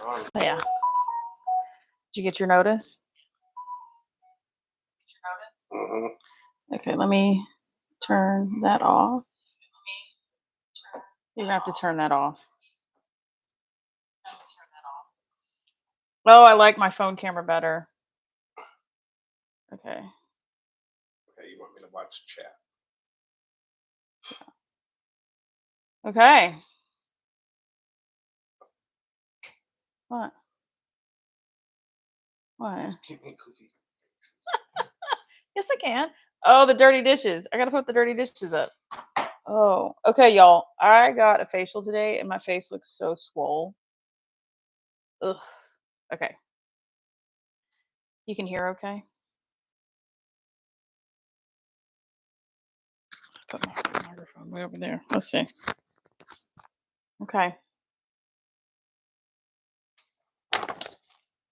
on. Oh, yeah. Did you get your notice? Okay, let me turn that off. You're gonna have to turn that off. Oh, I like my phone camera better. Okay. Okay, you want me to watch chat? Okay. What? Give me cookie. Yes, I can. Oh, the dirty dishes. I gotta put the dirty dishes up. Oh, okay, y'all. I got a facial today, and my face looks so swole. Ugh. Okay. You can hear okay? Put my microphone way over there. Let's see. Okay.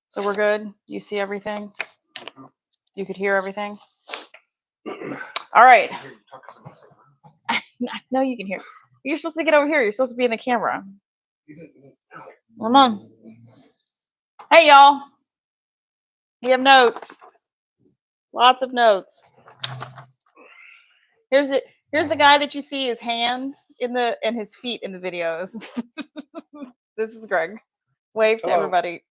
So we're good? You see everything? You could hear everything? All right. No, you can hear. You're supposed to get over here. You're supposed to be in the camera. Come on. Hey, y'all. We have notes. Lots of notes. Here's it. Here's the guy that you see his hands and his feet in the videos. This is Greg. Wave to everybody.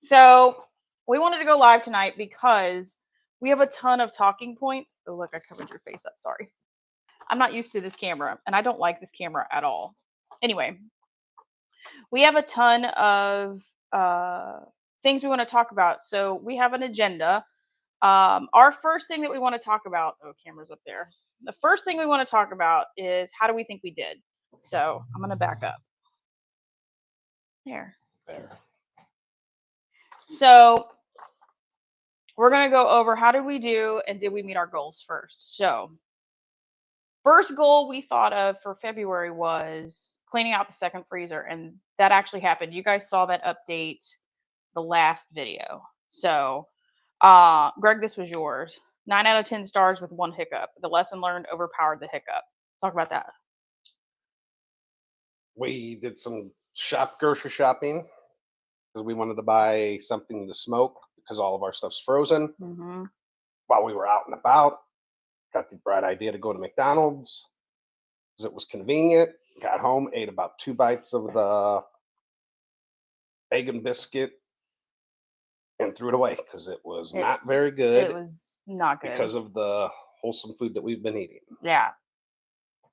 So we wanted to go live tonight because we have a ton of talking points. Oh, look, I covered your face up. Sorry. I'm not used to this camera, and I don't like this camera at all. Anyway, we have a ton of things we want to talk about. So we have an agenda. Our first thing that we want to talk about, oh, camera's up there. The first thing we want to talk about is how do we think we did? So I'm going to back up. There. So we're going to go over how did we do and did we meet our goals first. So first goal we thought of for February was cleaning out the second freezer, and that actually happened. You guys saw that update the last video. So Greg, this was yours. 9 out of 10 stars with 1 hiccup. The lesson learned overpowered the hiccup. Talk about that. We did some grocery shopping because we wanted to buy something to smoke because all of our stuff's frozen. Mm-hmm. While we were out and about, got the bright idea to go to McDonald's because it was convenient. Got home, ate about 2 bites of the egg and biscuit, and threw it away because it was not very good. It was not good because of the wholesome food that we've been eating. Yeah,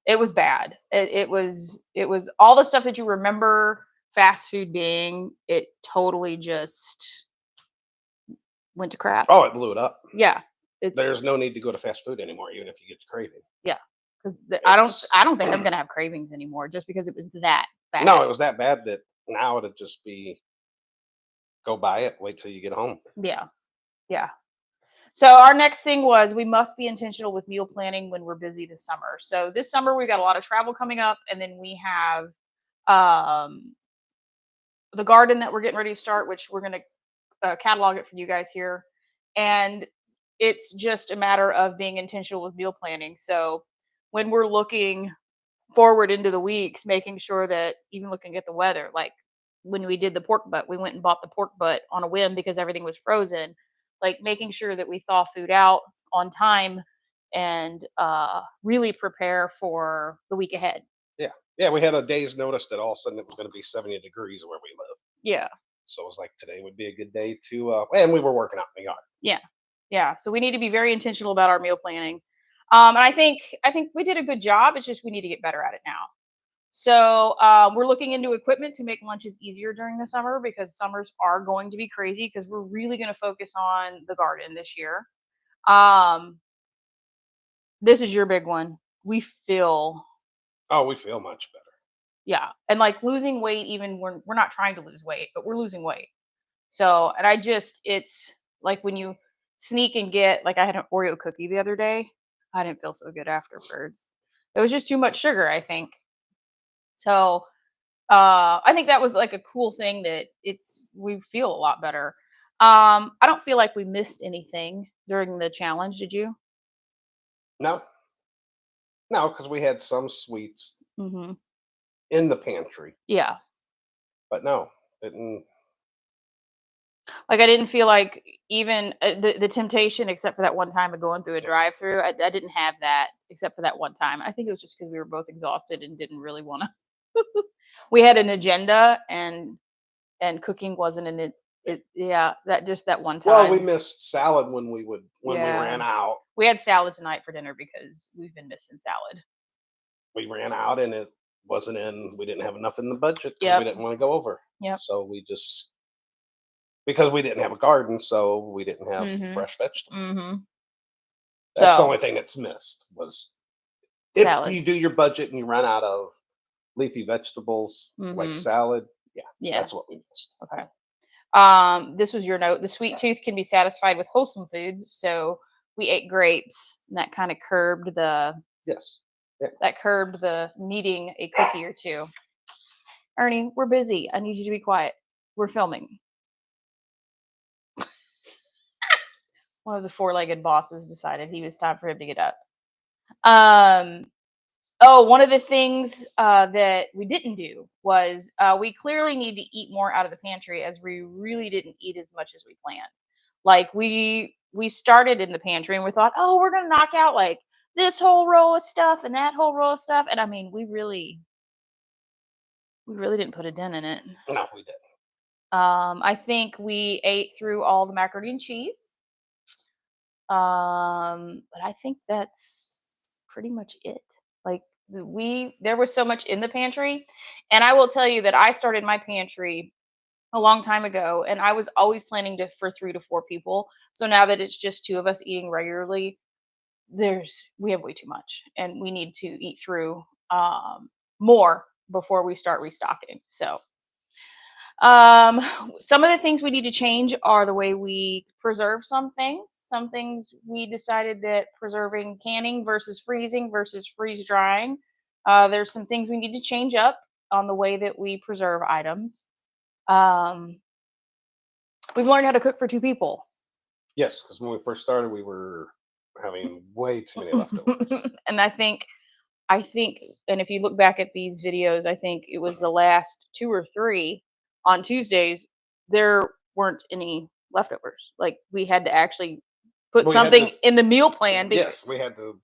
it was bad. It was all the stuff that you remember fast food being. It totally just went to crap. Oh, it blew it up. Yeah, there's no need to go to fast food anymore, even if you get craving. Yeah, because I don't think I'm gonna have cravings anymore just because it was that bad. No, it was that bad that now it'd just be go buy it, wait till you get home. Yeah. So our next thing was we must be intentional with meal planning when we're busy this summer. So this summer we've got a lot of travel coming up, and then we have the garden that we're getting ready to start, which we're going to catalog it for you guys here. And it's just a matter of being intentional with meal planning. So when we're looking forward into the weeks, making sure that even looking at the weather, like when we did the pork butt, we went and bought the pork butt on a whim because everything was frozen. Like making sure that we thaw food out on time and really prepare for the week ahead. Yeah, we had a day's notice that all of a sudden it was going to be 70 degrees where we live. Yeah. So it was like today would be a good day to, and we were working out in the yard. Yeah. So we need to be very intentional about our meal planning. And I think we did a good job. It's just we need to get better at it now. So we're looking into equipment to make lunches easier during the summer because summers are going to be crazy because we're really going to focus on the garden this year. This is your big one. We feel much better. Yeah. And like losing weight, even we're not trying to lose weight, but we're losing weight. So, and it's like when you sneak and get, like I had an Oreo cookie the other day. I didn't feel so good afterwards. It was just too much sugar, I think. So I think that was like a cool thing that we feel a lot better. I don't feel like we missed anything during the challenge. Did you? No, because we had some sweets Mm-hmm. in the pantry. Yeah. But no, Didn't. Like, I didn't feel like even the temptation, except for that one time of going through a drive-through, I didn't have that except for that one time. I think it was just because we were both exhausted and didn't really want to. We had an agenda, and cooking wasn't in it. Yeah, that one Well, we time. missed salad when we ran out. We had salad tonight for dinner because we've been missing salad. We ran out, and it wasn't in. We didn't have enough in the budget because we didn't want to go over. Yep. So we just, because we didn't have a garden, so we didn't have fresh vegetables. Mm-hmm. That's the only thing that's missed was Salads. if you do your budget and you run out of leafy vegetables like salad. Yeah, that's what we missed. Okay. This was your note. The sweet tooth can be satisfied with wholesome foods, so we ate grapes, and that kind of curbed the. Yes. Yeah. That curbed the needing a cookie or two. Ernie, we're busy. I need you to be quiet. We're filming. One of the four-legged bosses decided he was time for him to get up. One of the things that we didn't do was we clearly need to eat more out of the pantry, as we really didn't eat as much as we planned. Like we started in the pantry and we thought, oh, we're gonna knock out like this whole row of stuff and that whole row of stuff, and I mean, we really didn't put a dent in it. No, we didn't. I think we ate through all the macaroni and cheese. But I think that's pretty much it. Like there was so much in the pantry, and I will tell you that I started my pantry a long time ago, and I was always planning for 3 to 4 people. So now that it's just 2 of us eating regularly, we have way too much, and we need to eat through more before we start restocking. So some of the things we need to change are the way we preserve some things. Some things we decided that preserving canning versus freezing versus freeze drying. There's some things we need to change up on the way that we preserve items. We've learned how to cook for 2 people. Yes, because when we first started, we were having way too many leftovers. And I think, and if you look back at these videos, I think it was the last 2 or 3 on Tuesdays, there weren't any leftovers. Like, we had to actually put something in the meal plan. Yes, we had to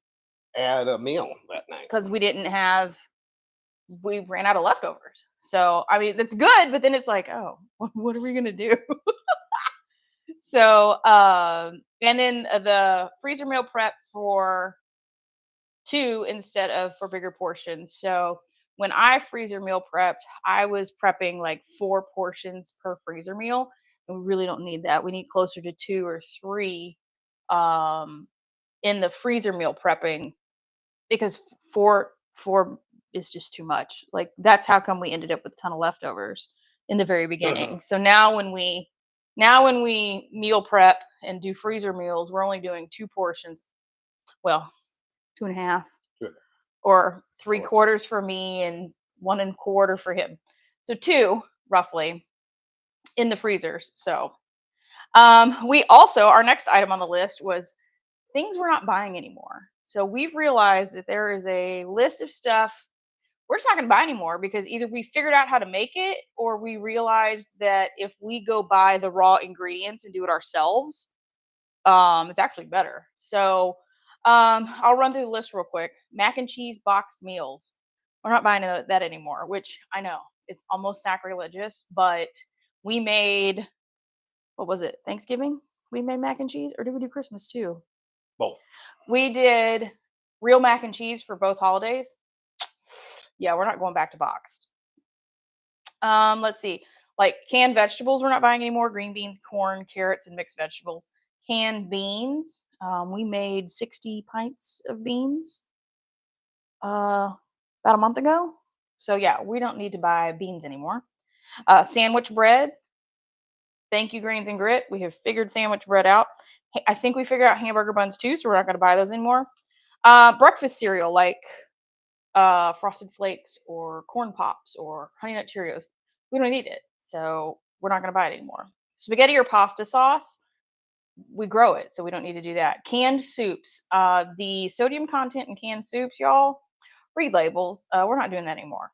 add a meal that night because we ran out of leftovers. So, I mean, that's good, but then it's like, oh, what are we going to do? So, and then the freezer meal prep for 2 instead of for bigger portions. So when I freezer meal prepped, I was prepping like 4 portions per freezer meal, and we really don't need that. We need closer to 2 or 3 in the freezer meal prepping, because 4 is just too much. Like, that's how come we ended up with a ton of leftovers in the very beginning. So now when we meal prep and do freezer meals, we're only doing 2 portions. Well, 2.5, or 3/4 for me and 1 1/4 for him. So 2 roughly in the freezers. So we also, our next item on the list was things we're not buying anymore. So we've realized that there is a list of stuff we're just not going to buy anymore, because either we figured out how to make it, or we realized that if we go buy the raw ingredients and do it ourselves, it's actually better. So I'll run through the list real quick. Mac and cheese boxed meals. We're not buying that anymore, which I know it's almost sacrilegious, but we made, what was it, Thanksgiving? We made mac and cheese, or did we do Christmas too? Both. We did real mac and cheese for both holidays. Yeah, we're not going back to boxed. Let's see. Like canned vegetables, we're not buying anymore. Green beans, corn, carrots, and mixed vegetables. Canned beans. We made 60 pints of beans about a month ago. So yeah, we don't need to buy beans anymore. Sandwich bread. Thank you, Grains and Grit. We have figured sandwich bread out. I think we figured out hamburger buns too, so we're not going to buy those anymore. Breakfast cereal like Frosted Flakes or Corn Pops or Honey Nut Cheerios. We don't need it, so we're not going to buy it anymore. Spaghetti or pasta sauce, we grow it, so we don't need to do that. Canned soups, the sodium content in canned soups, y'all, read labels. We're not doing that anymore.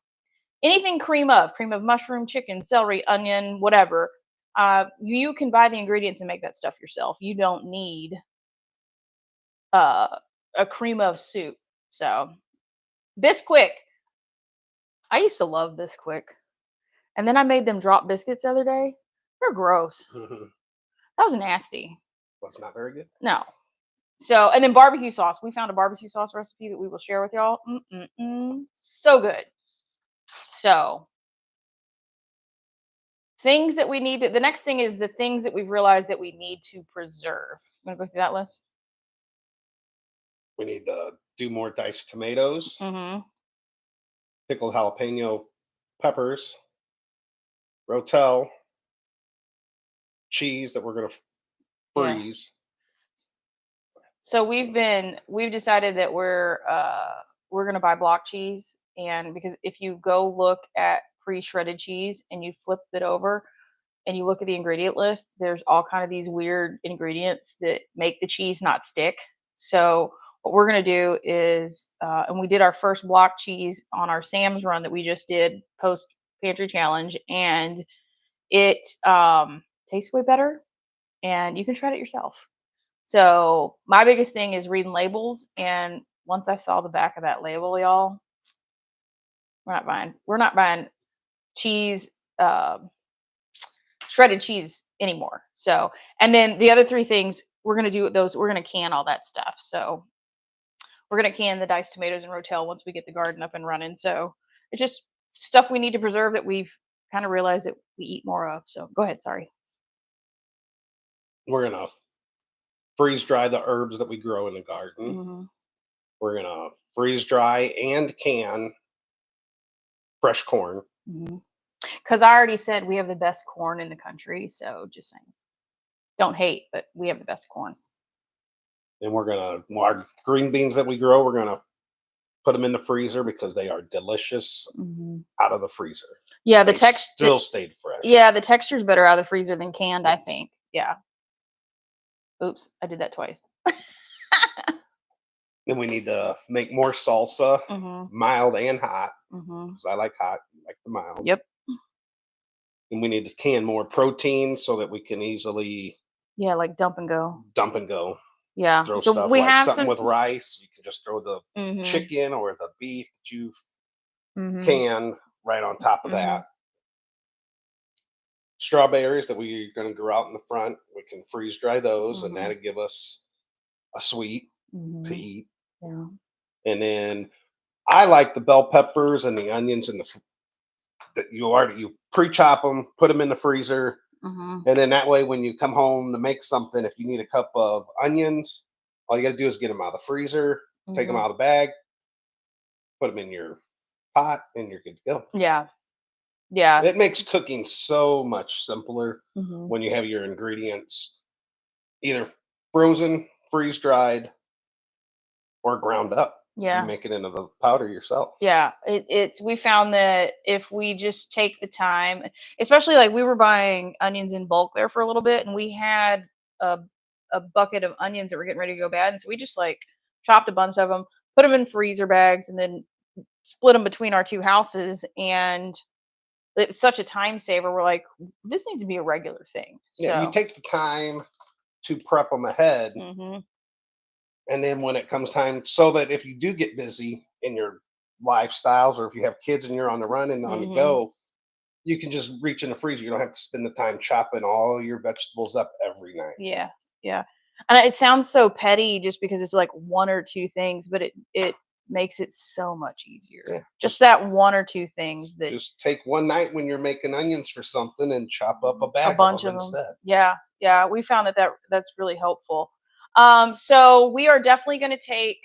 anything cream of mushroom, chicken, celery, onion, whatever. You can buy the ingredients and make that stuff yourself. You don't need a cream of soup. So Bisquick. I used to love Bisquick. And then I made them drop biscuits the other day. They're gross. That was nasty. Was not very good. No. So, and then barbecue sauce. We found a barbecue sauce recipe that we will share with y'all. So good. So, things that we need to, the next thing is the things that we've realized that we need to preserve. You want to go through that list? We need to do more diced tomatoes, pickled jalapeno peppers, rotel, cheese that we're going to freeze. So we've decided that we're going to buy block cheese, and because if you go look at pre-shredded cheese and you flip it over and you look at the ingredient list, there's all kind of these weird ingredients that make the cheese not stick. So what we're going to do is, and we did our first block cheese on our Sam's run that we just did post Pantry Challenge, and it tastes way better, and you can shred it yourself. So my biggest thing is reading labels, and once I saw the back of that label, y'all, we're not buying cheese, shredded cheese anymore. So, and then the other three things we're going to do with those, we're going to can all that stuff. So we're going to can the diced tomatoes and rotel once we get the garden up and running. So it's just stuff we need to preserve that we've kind of realized that we eat more of. So go ahead. Sorry. We're going to freeze dry the herbs that we grow in the garden. We're going to freeze dry and can fresh corn. Because I already said we have the best corn in the country. So just saying. Don't hate, but we have the best corn. And we're going to, our green beans that we grow, we're going to put them in the freezer because they are delicious out of the freezer. Yeah, the texture still stayed fresh. Yeah, the texture's better out of the freezer than canned, I think. Yeah. Oops, I did that twice. Then we need to make more salsa, mild and hot, because I like hot, like the mild. Yep. And we need to can more protein so that we can easily like dump and go. Yeah. Throw so stuff we like have something with rice. You can just throw the chicken or the beef that you've canned right on top of that. Strawberries that we're going to grow out in the front, we can freeze dry those, and that'll give us a sweet to eat. Yeah. And then I like the bell peppers and the onions and that you pre-chop them, put them in the freezer, and then that way when you come home to make something, if you need a cup of onions, all you got to do is get them out of the freezer, take them out of the bag, put them in your pot, and you're good to go. Yeah. It makes cooking so much simpler when you have your ingredients either frozen, freeze dried, or ground up. Yeah. You make it into the powder yourself. Yeah. We found that if we just take the time, especially like we were buying onions in bulk there for a little bit, and we had a bucket of onions that were getting ready to go bad. And so we just like chopped a bunch of them, put them in freezer bags, and then split them between our two houses. And it was such a time saver. We're like, this needs to be a regular thing. Yeah, you take the time to prep them ahead. And then when it comes time, so that if you do get busy in your lifestyles, or if you have kids and you're on the run and on the go, you can just reach in the freezer. You don't have to spend the time chopping all your vegetables up every night. Yeah. And it sounds so petty just because it's like one or two things, but it makes it so much easier. Yeah, just that one or two things that just take one night when you're making onions for something and chop up a bag bunch of them of them instead. Yeah, we found that's really helpful. So we are definitely going to take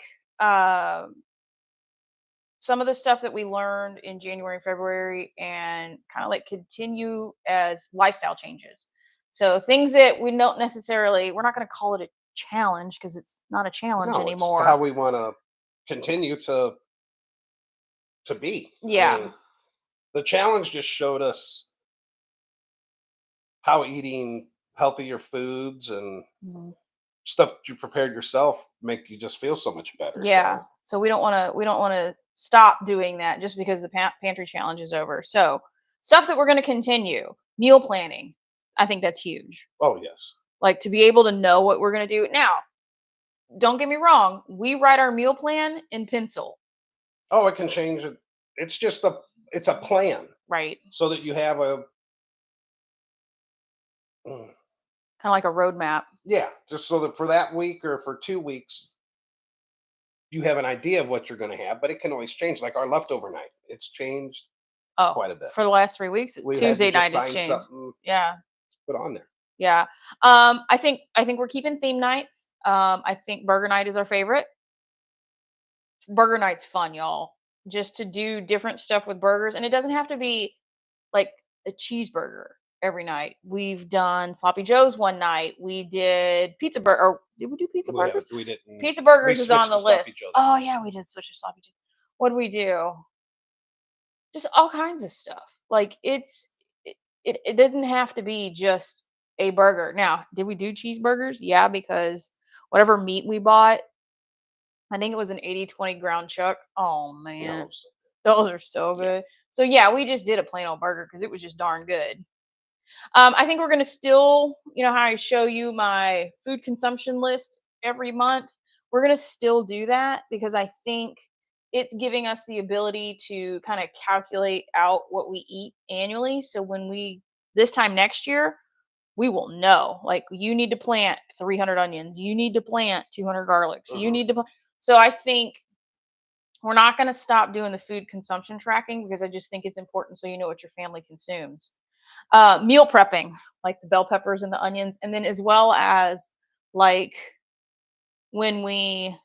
some of the stuff that we learned in January and February and kind of like continue as lifestyle changes. So things that we don't necessarily, we're not going to call it a challenge because it's not a challenge anymore. It's how we want to continue to be. Yeah. I mean, the challenge just showed us how eating healthier foods and stuff that you prepared yourself make you just feel so much better. Yeah. So we don't want to stop doing that just because the pantry challenge is over. So stuff that we're going to continue: meal planning. I think that's huge. Oh yes. Like, to be able to know what we're going to do. Now, don't get me wrong, we write our meal plan in pencil. Oh, it can change it. It's just it's a plan, Right. so that you have a Kind of like a roadmap. yeah, just so that for that week or for 2 weeks, you have an idea of what you're going to have, but it can always change. Like our leftover night, it's changed Oh, quite a bit. for the last 3 weeks, We had to Tuesday just night has find changed. something Yeah. to put on there. Yeah. I think we're keeping theme nights. I think burger night is our favorite. Burger night's fun, y'all. Just to do different stuff with burgers, and it doesn't have to be like a cheeseburger every night. We've done sloppy joes one night. We did pizza burger. Or did we do pizza burgers? We didn't. Pizza burgers We is on switched the to sloppy list. joe that Oh night. yeah, we did switch to sloppy joe. What did we do? Just all kinds of stuff. Like, it didn't have to be just a burger. Now, did we do cheeseburgers? Yeah, because whatever meat we bought, I think it was an 80/20 ground chuck. Oh man, those are so Yeah. good. So yeah, we just did a plain old burger because it was just darn good. I think we're gonna still, how I show you my food consumption list every month. We're gonna still do that because I think it's giving us the ability to kind of calculate out what we eat annually. So when this time next year, we will know, like, you need to plant 300 onions, you need to plant 200 garlics, you need to. So I think we're not going to stop doing the food consumption tracking because I just think it's important so you know what your family consumes. Meal prepping, like the bell peppers and the onions, and then as well as, like, when we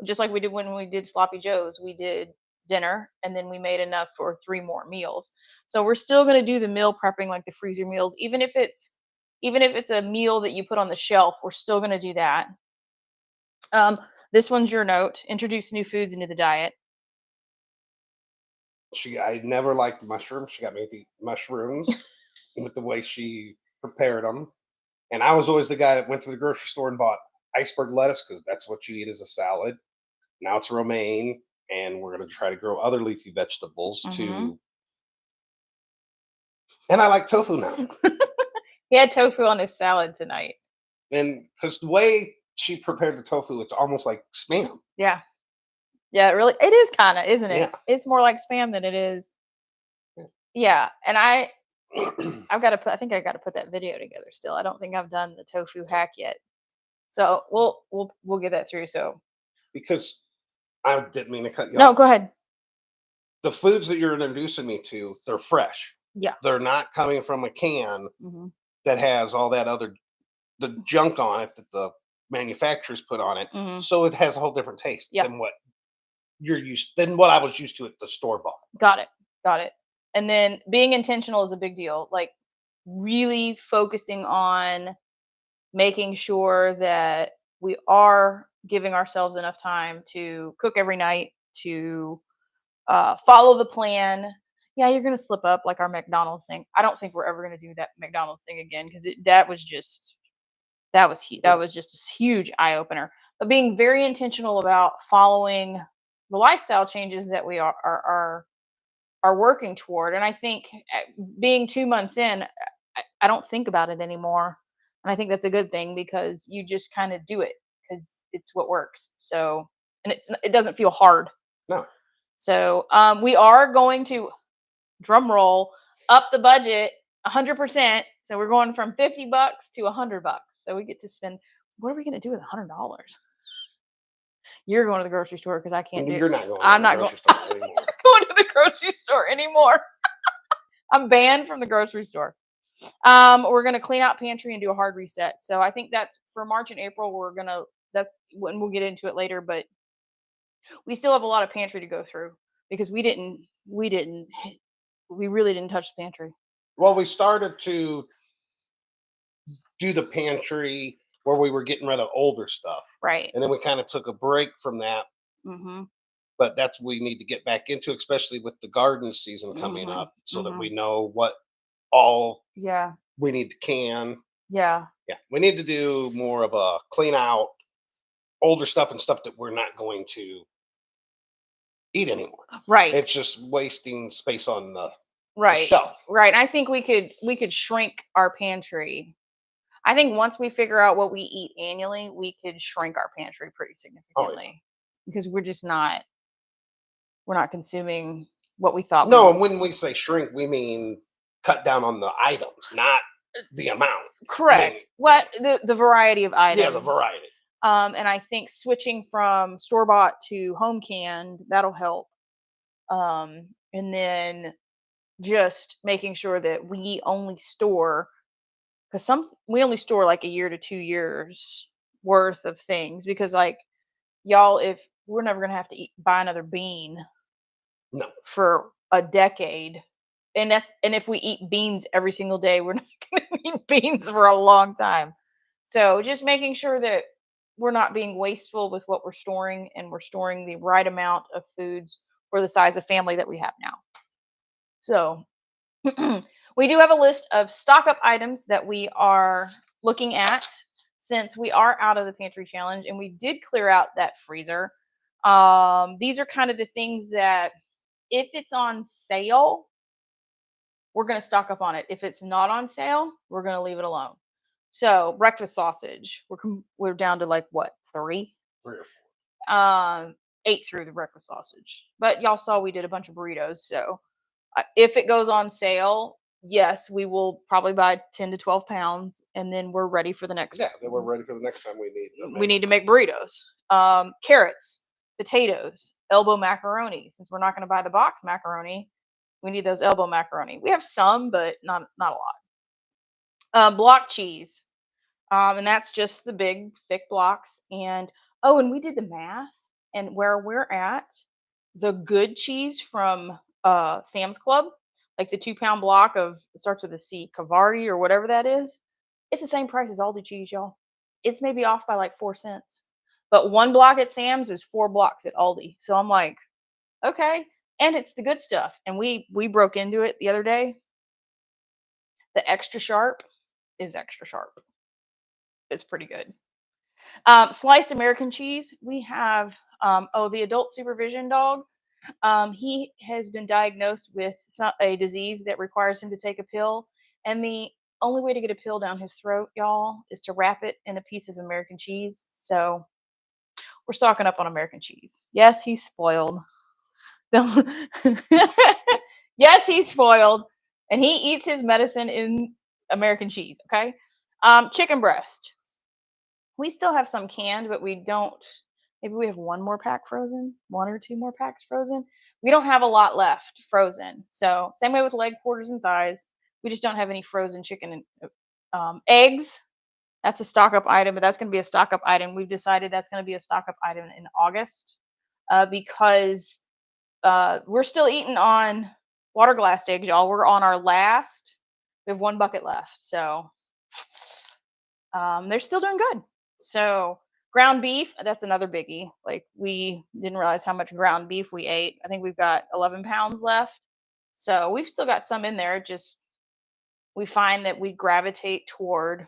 just like we did when we did sloppy joes, we did dinner and then we made enough for 3 more meals. So we're still going to do the meal prepping, like the freezer meals, even if it's a meal that you put on the shelf, we're still going to do that. This one's your note: introduce new foods into the diet. I never liked mushrooms. She got me to eat mushrooms with the way she prepared them. And I was always the guy that went to the grocery store and bought iceberg lettuce because that's what you eat as a salad. Now it's romaine, and we're going to try to grow other leafy vegetables too. And I like tofu now. He had tofu on his salad tonight. And because the way she prepared the tofu, it's almost like Spam. Yeah. Yeah, it is kind of, isn't it? Yeah. It's more like Spam than it is. Yeah. And I think I got to put that video together still. I don't think I've done the tofu hack yet. So we'll get that through. So because I didn't mean to cut you no, off. go ahead. The foods that you're introducing me to, they're fresh. Yeah. They're not coming from a can Mm-hmm. that has all that the junk on it that the manufacturers put on it. Mm-hmm. So it has a whole different taste Yeah. than what I was used to at the store bought. Got it. And then being intentional is a big deal. Like, really focusing on making sure that we are giving ourselves enough time to cook every night, to follow the plan. Yeah, you're gonna slip up, like our McDonald's thing. I don't think we're ever gonna do that McDonald's thing again because that was just a huge eye opener. But being very intentional about following the lifestyle changes that we are working toward. And I think, being 2 months in, I don't think about it anymore. And I think that's a good thing because you just kind of do it because it's what works. So, and it doesn't feel hard. No. So we are going to, drum roll, up the budget 100%. So we're going from $50 to $100. So we get to spend. What are we going to do with $100? You're going to the grocery store because I can't do it. You're not going. I'm not going. Store anymore. Going to the grocery store anymore. I'm banned from the grocery store. We're gonna clean out pantry and do a hard reset. So I think that's for March and April. That's when we'll get into it later, but we still have a lot of pantry to go through because we really didn't touch the pantry. Well, we started to do the pantry where we were getting rid of older stuff, Right. and then we kind of took a break from that. Mm-hmm. But that's what we need to get back into, especially with the garden season coming up, so that we know what all we need to can. Yeah. We need to do more of a clean out older stuff and stuff that we're not going to eat anymore. Right. It's just wasting space on the Right. shelf. Right. I think we could shrink our pantry. I think once we figure out what we eat annually, we could shrink our pantry pretty significantly because we're not consuming what we thought we No, were. and when we say shrink, we mean cut down on the items, not the amount. Correct. What the variety of items. Yeah, the variety. And I think switching from store bought to home canned, that'll help. And then just making sure that we only store, because we only store like a year to 2 years worth of things, because like y'all, if we're never gonna have to buy another bean No. for a decade, and if we eat beans every single day, we're not gonna eat beans for a long time. So just making sure that we're not being wasteful with what we're storing, and we're storing the right amount of foods for the size of family that we have now. So we do have a list of stock up items that we are looking at, since we are out of the pantry challenge and we did clear out that freezer. These are kind of the things that, if it's on sale, we're going to stock up on it. If it's not on sale, we're going to leave it alone. So breakfast sausage, we're down to like what, 3? 3 or 4. 8 through the breakfast sausage. But y'all saw we did a bunch of burritos, so if it goes on sale, yes, we will probably buy 10 to 12 pounds, and then we're ready for the next. Yeah, then we're ready for the next time we need to make burritos. Carrots, potatoes, elbow macaroni. Since we're not going to buy the box macaroni, we need those elbow macaroni. We have some, but not a lot. Block cheese, and that's just the big thick blocks. And we did the math, and where we're at, the good cheese from Sam's Club, like the 2-pound block of, it starts with a C, Cavardi or whatever that is. It's the same price as Aldi cheese, y'all. It's maybe off by like 4 cents, but 1 block at Sam's is 4 blocks at Aldi. So I'm like, okay, and it's the good stuff. And we broke into it the other day. The extra sharp is extra sharp. It's pretty good. Sliced American cheese. We have the adult supervision dog. He has been diagnosed with a disease that requires him to take a pill, and the only way to get a pill down his throat, y'all, is to wrap it in a piece of American cheese. So we're stocking up on American cheese. Yes, he's spoiled. Yes, he's spoiled, and he eats his medicine in American cheese. Okay. Chicken breast. We still have some canned, but we don't. Maybe we have 1 more pack frozen, 1 or 2 more packs frozen. We don't have a lot left frozen. So same way with leg quarters and thighs. We just don't have any frozen chicken. And eggs, that's a stock up item, but that's going to be a stock up item. We've decided that's going to be a stock up item in August, because we're still eating on water glass eggs, y'all. We're on our last. We have 1 bucket left. So they're still doing good. So ground beef, that's another biggie. Like, we didn't realize how much ground beef we ate. I think we've got 11 pounds left. So we've still got some in there. Just, we find that we gravitate toward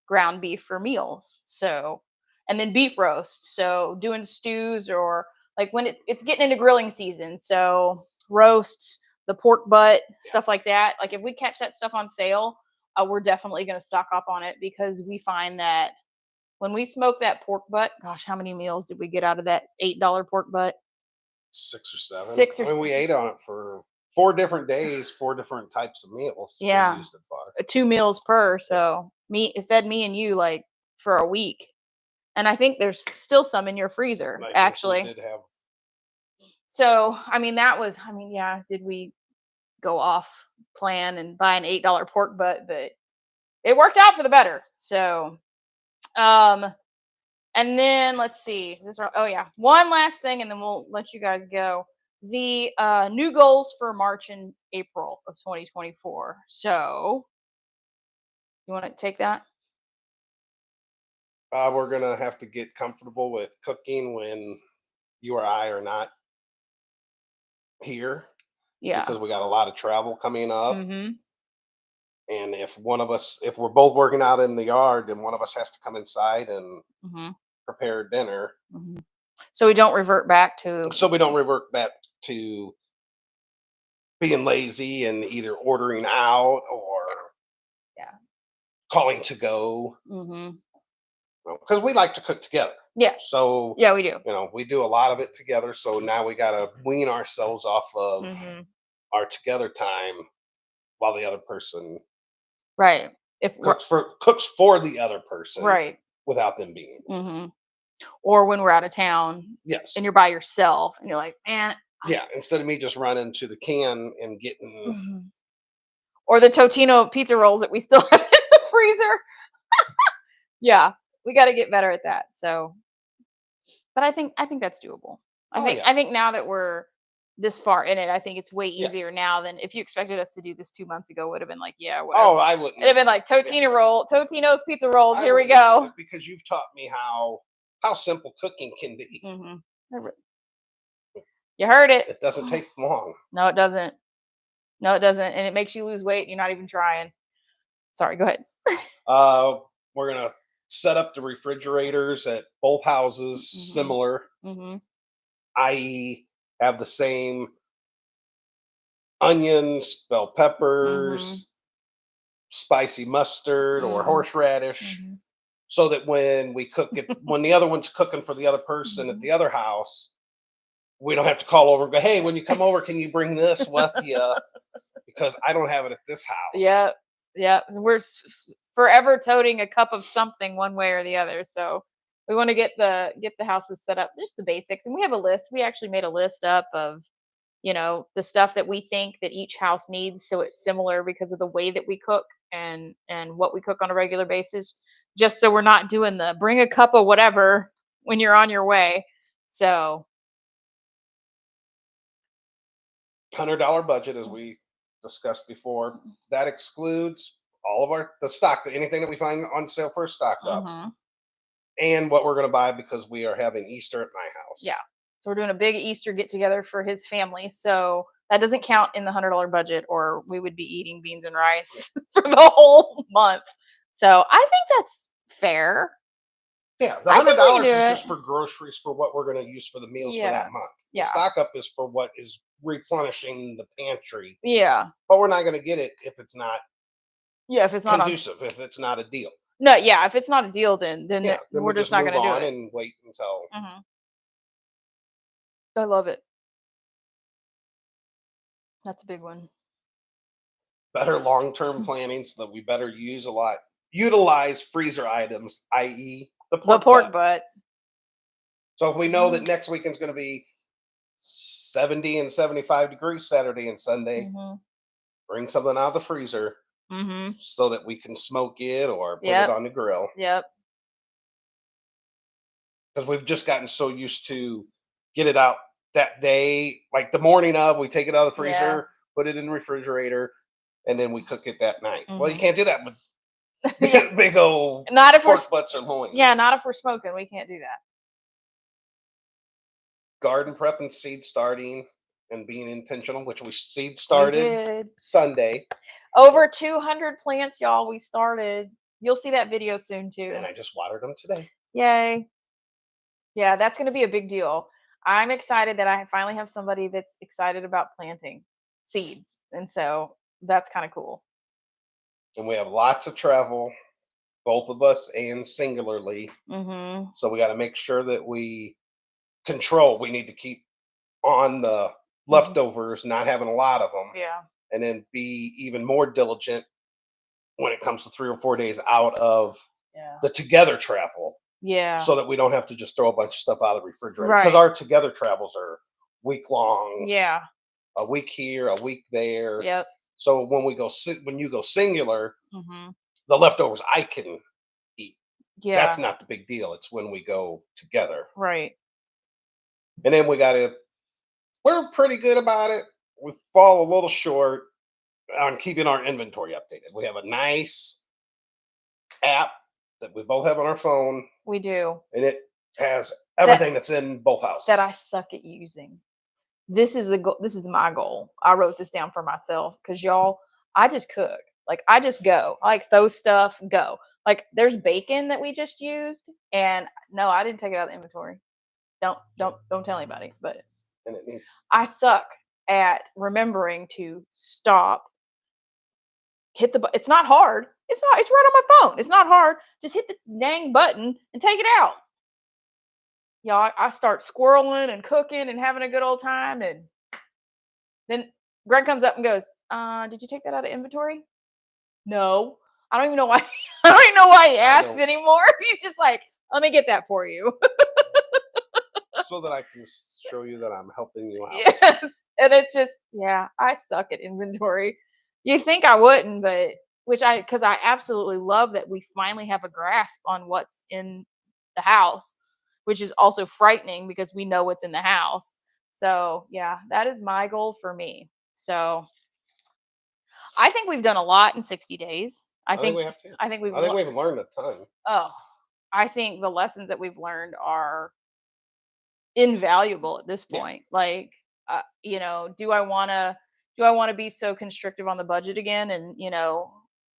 ground beef for meals. So, and then beef roast. So doing stews, or like when it's getting into grilling season. So roasts, the pork butt, stuff like that. Like if we catch that stuff on sale, we're definitely going to stock up on it, because we find that when we smoke that pork butt, gosh, how many meals did we get out of that $8 pork butt? 6 or 7. 6 or I mean, we ate on it for 4 different days, 4 different types of meals. Yeah. We used it for 2 meals per. So it fed me and you like for a week. And I think there's still some in your freezer, actually. We did have. So, I mean, did we go off plan and buy an $8 pork butt? But it worked out for the better. So, and then let's see. Is this right? Oh yeah. One last thing, and then we'll let you guys go. The new goals for March and April of 2024. So, you want to take that? We're gonna have to get comfortable with cooking when you or I are not here. Yeah. Because we got a lot of travel coming up. Mm-hmm. And if we're both working out in the yard, then one of us has to come inside and prepare dinner. Mhm. So we don't revert back to. So we don't revert back to being lazy and either ordering out or Yeah. calling to go. Mm-hmm. Because we like to cook together. Yeah. So Yeah, we do. we do a lot of it together. So now we got to wean ourselves off of Mm-hmm. our together time while the other person Right. If we're cooks for the other person, right. without them being. Mm-hmm. Or when we're out of town Yes. and you're by yourself and you're like, man. Yeah. Instead of me just running to the can and getting. Mm-hmm. Or the Totino pizza rolls that we still have in the freezer. Yeah, we got to get better at that. So, but I think that's doable. I think now that we're this far in it, I think it's way easier now than if you expected us to do this 2 months ago. Would have been like, yeah, whatever. Oh, I wouldn't. It'd have been like Totino's pizza rolls. Here we go. Because you've taught me how simple cooking can be. Mm-hmm. You heard it. It doesn't take long. No, it doesn't. No, it doesn't, and it makes you lose weight. And you're not even trying. Sorry, go ahead. We're gonna set up the refrigerators at both houses similar, i.e., have the same onions, bell peppers, spicy mustard, or horseradish, so that when we cook it, when the other one's cooking for the other person at the other house, we don't have to call over and go, "Hey, when you come over, can you bring this with you?" Because I don't have it at this house. Yeah. We're forever toting a cup of something one way or the other. So we want to get the houses set up, just the basics. And we have a list. We actually made a list up of, the stuff that we think that each house needs. So it's similar because of the way that we cook and what we cook on a regular basis, just so we're not doing the bring a cup of whatever when you're on your way. So $100 budget, as we discussed before, that excludes all of the stock, anything that we find on sale for stock up, and what we're going to buy because we are having Easter at my house. Yeah, so we're doing a big Easter get together for his family. So that doesn't count in the $100 budget, or we would be eating beans and rice for the whole month. So I think that's fair. Yeah, the $100 is just for groceries for what we're going to use for the meals for that month. The stock up is for what is replenishing the pantry. Yeah, but we're not going to get it if it's not. Yeah, if it's not conducive, if it's not a deal. No, yeah, if it's not a deal, then we're just not going to do it and wait until. I love it. That's a big one. Better long-term planning so that we better utilize freezer items, i.e. the pork butt. So if we know that next weekend's going to be 70 and 75 degrees Saturday and Sunday, bring something out of the freezer so that we can smoke it or put it on the grill. Yep. Because we've just gotten so used to get it out that day, like the morning of, we take it out of the freezer, put it in the refrigerator, and then we cook it that night. Well, you can't do that with big old pork butts or loins. Yeah, not if we're smoking. We can't do that. Garden prep and seed starting and being intentional, which we seed started Sunday. Over 200 plants, y'all. We started. You'll see that video soon too. And I just watered them today. Yay. Yeah, that's going to be a big deal. I'm excited that I finally have somebody that's excited about planting seeds. And so that's kind of cool. And we have lots of travel, both of us and singularly. So we got to make sure that we control. We need to keep on the leftovers, not having a lot of them. Yeah. And then be even more diligent when it comes to 3 or 4 days out of the together travel. Yeah. So that we don't have to just throw a bunch of stuff out of the refrigerator. Because our together travels are week long. Yeah. A week here, a week there. Yep. So when you go singular, the leftovers I can eat. Yeah. That's not the big deal. It's when we go together. Right. And then we're pretty good about it. We fall a little short on keeping our inventory updated. We have a nice app that we both have on our phone. We do. And it has everything that's in both houses. That I suck at using. This is my goal. I wrote this down for myself because y'all, I just cook. Like I just go. I like throw stuff, go. Like there's bacon that we just used, and no, I didn't take it out of the inventory. Don't tell anybody. But And it needs. I suck at remembering to stop. Hit the. It's not hard. It's not. It's right on my phone. It's not hard. Just hit the dang button and take it out. Y'all, I start squirreling and cooking and having a good old time, and then Greg comes up and goes, did you take that out of inventory? No. I don't even know why. I don't even know why he asks anymore. He's just like, let me get that for you. So that I can show you that I'm helping you out. Yes. And it's just, yeah, I suck at inventory. You think I wouldn't, but because I absolutely love that we finally have a grasp on what's in the house, which is also frightening because we know what's in the house. So yeah, that is my goal for me. So I think we've done a lot in 60 days. I think we have to. I think we've learned a ton. Oh, I think the lessons that we've learned are invaluable at this point. Like, do I want to be so constrictive on the budget again, and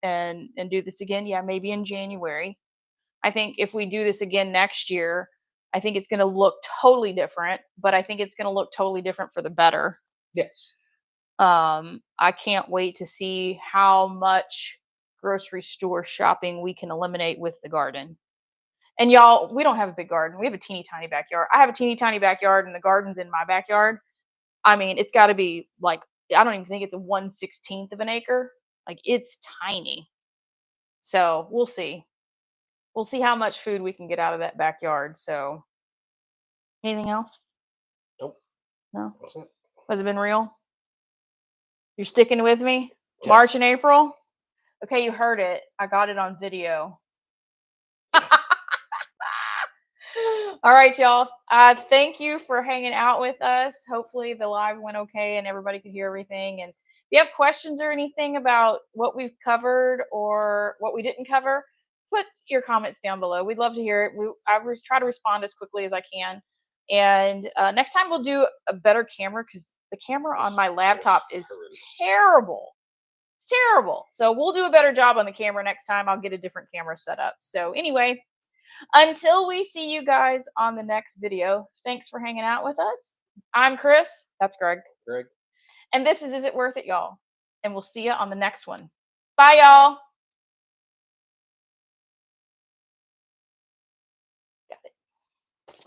and do this again? Yeah, maybe in January. I think if we do this again next year, I think it's going to look totally different, but I think it's going to look totally different for the better. Yes. I can't wait to see how much grocery store shopping we can eliminate with the garden. And y'all, we don't have a big garden. We have a teeny tiny backyard. I have a teeny tiny backyard, and the garden's in my backyard. I mean, it's got to be like, I don't even think it's a 1/16 of an acre. Like, it's tiny. So we'll see. We'll see how much food we can get out of that backyard. So, anything else? Nope. No. That's it. Has it been real? You're sticking with me? Yes. March and April? Okay, you heard it. I got it on video. All right, y'all. Thank you for hanging out with us. Hopefully the live went okay and everybody could hear everything. And if you have questions or anything about what we've covered or what we didn't cover, put your comments down below. We'd love to hear it. I try to respond as quickly as I can. And next time we'll do a better camera, because the camera on my laptop is terrible. It's terrible. So we'll do a better job on the camera next time. I'll get a different camera set up. So anyway, until we see you guys on the next video, thanks for hanging out with us. I'm Kris. That's Greg. Greg. And this is It Worth It, y'all? And we'll see you on the next one. Bye, y'all.